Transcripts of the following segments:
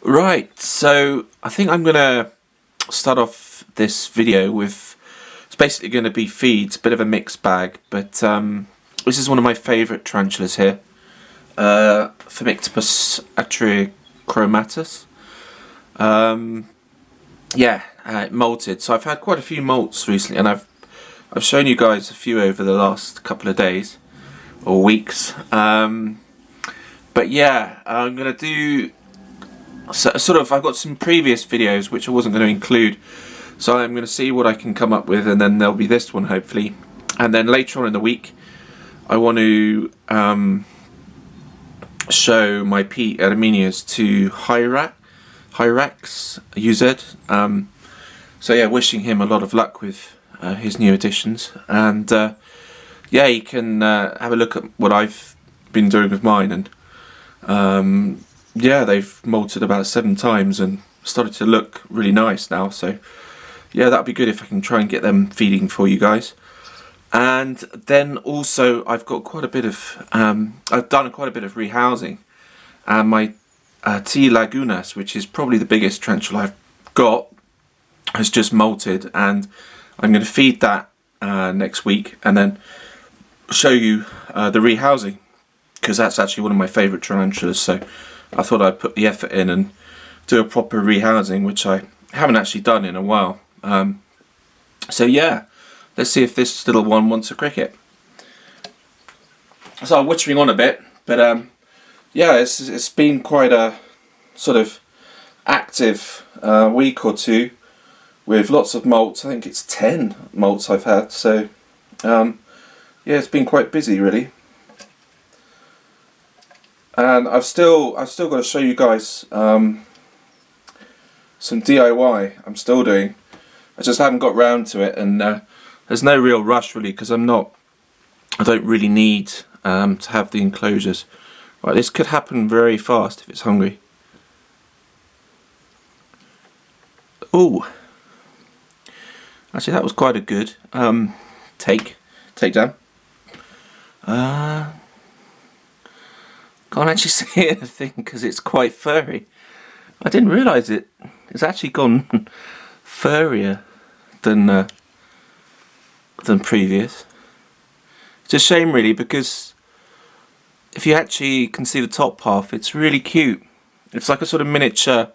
Right, so I think I'm gonna start off this video with, it's basically going to be feeds, a bit of a mixed bag, but this is one of my favourite tarantulas here, Phimictopus Atrichomatus. It molted. So I've had quite a few molts recently, and I've shown you guys a few over the last couple of days or weeks. But yeah, I'm gonna do sort of. I've got some previous videos which I wasn't going to include, so I'm going to see what I can come up with, and then there'll be this one hopefully. And then later on in the week, I want to show my P Armenias to Hyrax UZ. So yeah, wishing him a lot of luck with his new additions, and yeah, you can have a look at what I've been doing with mine, and yeah, they've molted about 7 times and started to look really nice now. So yeah, that'd be good if I can try and get them feeding for you guys. And then also I've got quite a bit of I've done quite a bit of rehousing, and my T Lagunas, which is probably the biggest tarantula I've got, has just molted, and I'm going to feed that next week, and then show you the rehousing, because that's actually one of my favourite tarantulas. So I thought I'd put the effort in and do a proper rehousing, which I haven't actually done in a while. So yeah, let's see if this little one wants a cricket. So I'm wittering on a bit, but yeah, it's been quite a sort of active week or two with lots of molts. I think it's 10 molts I've had, so yeah, it's been quite busy really. And I've still got to show you guys some DIY I'm still doing. I just haven't got round to it, and there's no real rush really, because I don't really need to have the enclosures. Right, this could happen very fast if it's hungry. Oh, actually that was quite a good take down. Can't actually see anything because it's quite furry. I didn't realise it's actually gone furrier than previous. It's a shame really, because if you actually can see the top half, it's really cute. It's like a sort of miniature.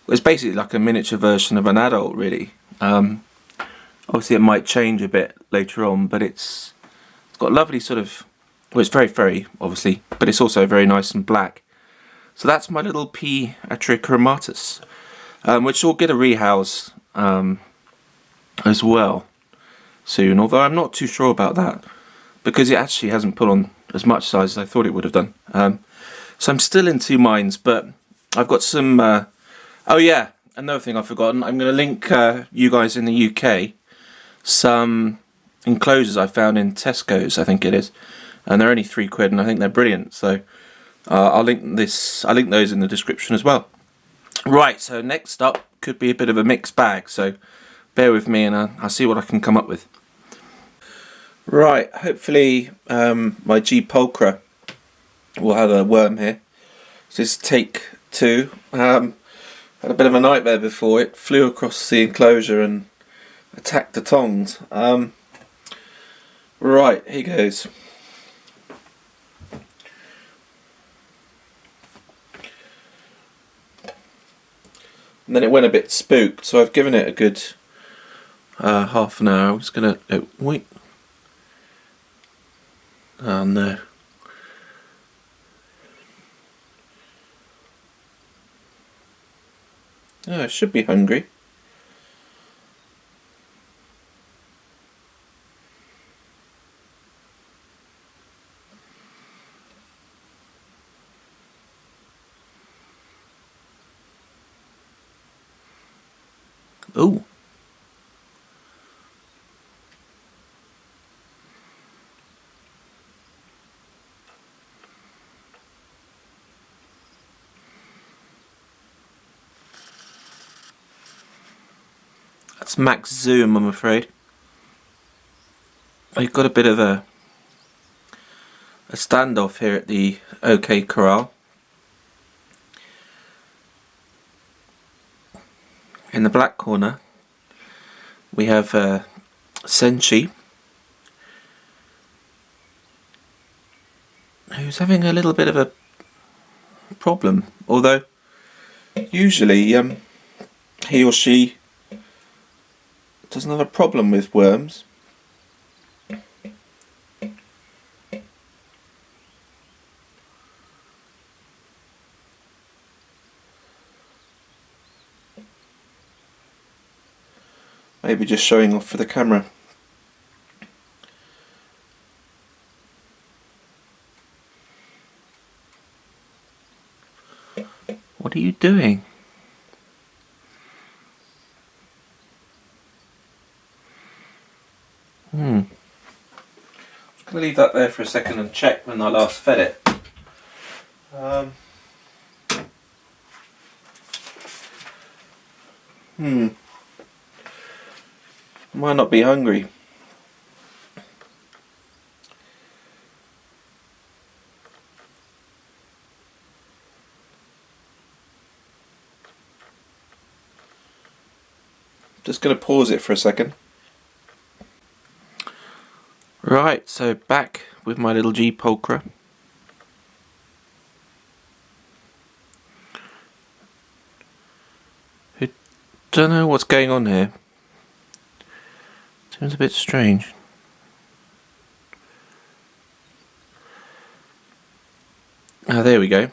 It's basically like a miniature version of an adult really. Obviously it might change a bit later on, but it's got lovely sort of, well, it's very furry obviously, but it's also very nice and black. So that's my little P Atrichomatus, which will get a rehouse as well soon, although I'm not too sure about that, because it actually hasn't put on as much size as I thought it would have done. So I'm still in 2 minds, but I've got some oh yeah, another thing I've forgotten, I'm going to link you guys in the UK some enclosures I found in Tesco's, I think it is, and they're only £3, and I think they're brilliant. So I'll link those in the description as well. Right, so next up could be a bit of a mixed bag, so bear with me and I'll see what I can come up with. Right, hopefully my G pulchra will have a worm here. So this is take 2. Had a bit of a nightmare before. It flew across the enclosure and attacked the tongs. Right, here goes. And then it went a bit spooked, so I've given it a good half an hour. I'm just gonna wait. Oh no. Oh, it should be hungry. Oh. That's max zoom, I'm afraid. I've got a bit of a a standoff here at the OK Corral. In the black corner we have Senshi, who's having a little bit of a problem, although usually he or she doesn't have a problem with worms. Maybe just showing off for the camera. What are you doing? I'm just going to leave that there for a second and check when I last fed it. Might not be hungry. Just going to pause it for a second. Right, so back with my little G pulchra. I don't know what's going on here. Seems a bit strange. Ah, there we go.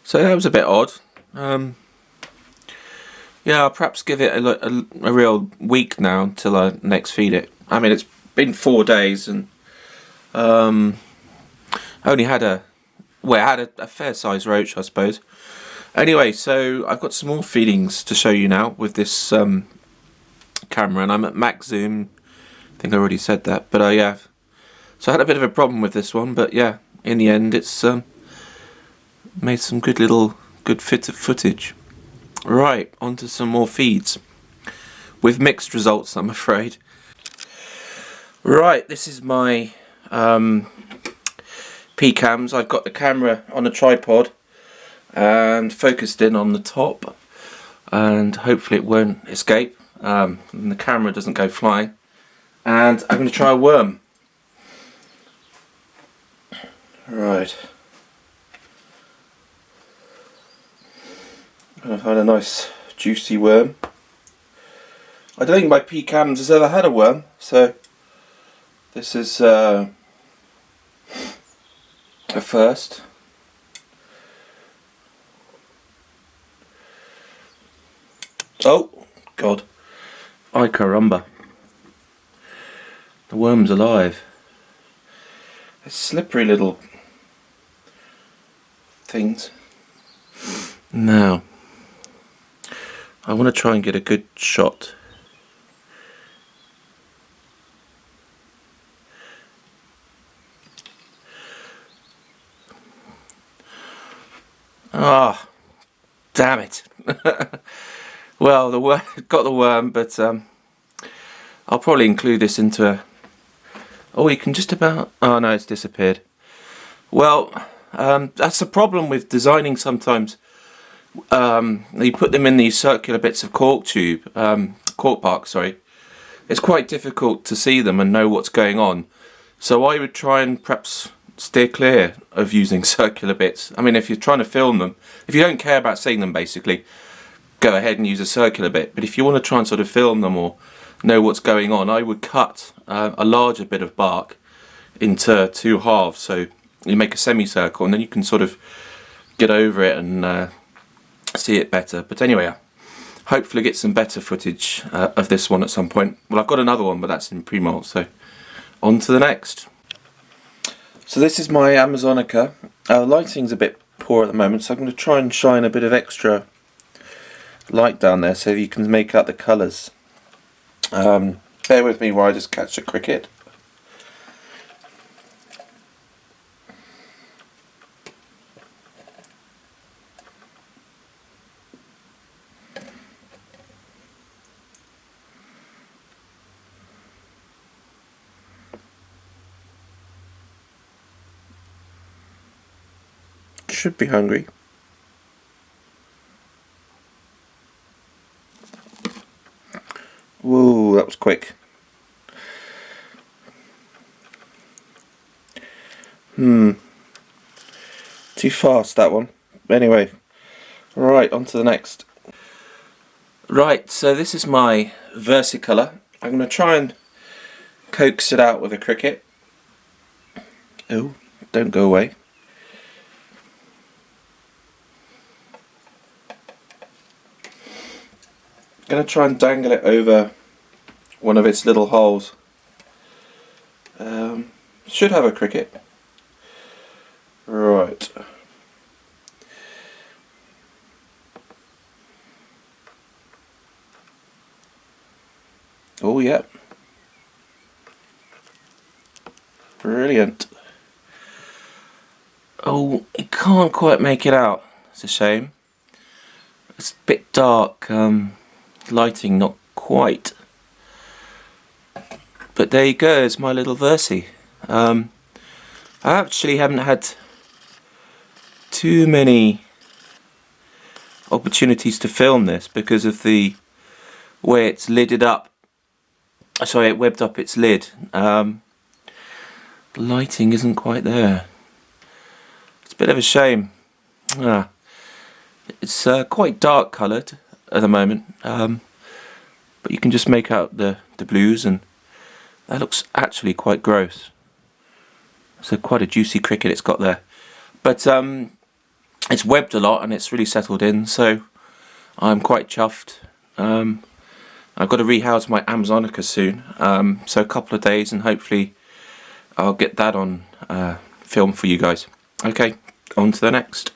So that was a bit odd. Yeah, I'll perhaps give it a real week now until I next feed it. I mean, it's been 4 days and only had a fair sized roach, I suppose. Anyway, so I've got some more feedings to show you now with this camera, and I'm at max zoom. I think I already said that, but yeah. So I had a bit of a problem with this one, but yeah, in the end it's made some good footage. Right, onto some more feeds with mixed results, I'm afraid. Right, this is my P-cams. I've got the camera on a tripod and focused in on the top, and hopefully it won't escape and the camera doesn't go flying. And I'm going to try a worm. Right. I've had a nice juicy worm. I don't think my P-cams has ever had a worm, so this is a first. Oh God! Ay caramba! The worm's alive. It's slippery little things. Now, I want to try and get a good shot. Ah, damn it! Well, the worm got the worm, but I'll probably include this into a. Oh, you can just about. Oh no, it's disappeared. Well, that's the problem with designing sometimes. You put them in these circular bits of cork bark, sorry. It's quite difficult to see them and know what's going on. So I would try and perhaps steer clear of using circular bits. I mean, if you're trying to film them, if you don't care about seeing them basically, go ahead and use a circular bit. But if you want to try and sort of film them or know what's going on, I would cut a larger bit of bark into 2 halves. So you make a semicircle and then you can sort of get over it and see it better. But anyway, hopefully get some better footage of this one at some point. Well, I've got another one, but that's in pre-molt, so on to the next. So this is my Amazonica. Lighting's a bit poor at the moment, so I'm going to try and shine a bit of extra light down there so you can make out the colours. Bear with me while I just catch a cricket. Should be hungry. quick. Too fast, that one. Anyway, right, on to the next. Right, so this is my versicolor. I'm going to try and coax it out with a cricket. Oh, don't go away. I'm going to try and dangle it over one of its little holes. Should have a cricket. Right. Oh, yeah. Brilliant. Oh, it can't quite make it out. It's a shame. It's a bit dark. Lighting not quite. But there you go, it's my little Versi. I actually haven't had too many opportunities to film this because of the way it's lidded up. Sorry, it webbed up its lid. The lighting isn't quite there. It's a bit of a shame. It's quite dark coloured at the moment, but you can just make out the blues, and that looks actually quite gross. So quite a juicy cricket it's got there, but it's webbed a lot and it's really settled in, so I'm quite chuffed. I've got to rehouse my Amazonica soon, so a couple of days and hopefully I'll get that on film for you guys. Okay, on to the next.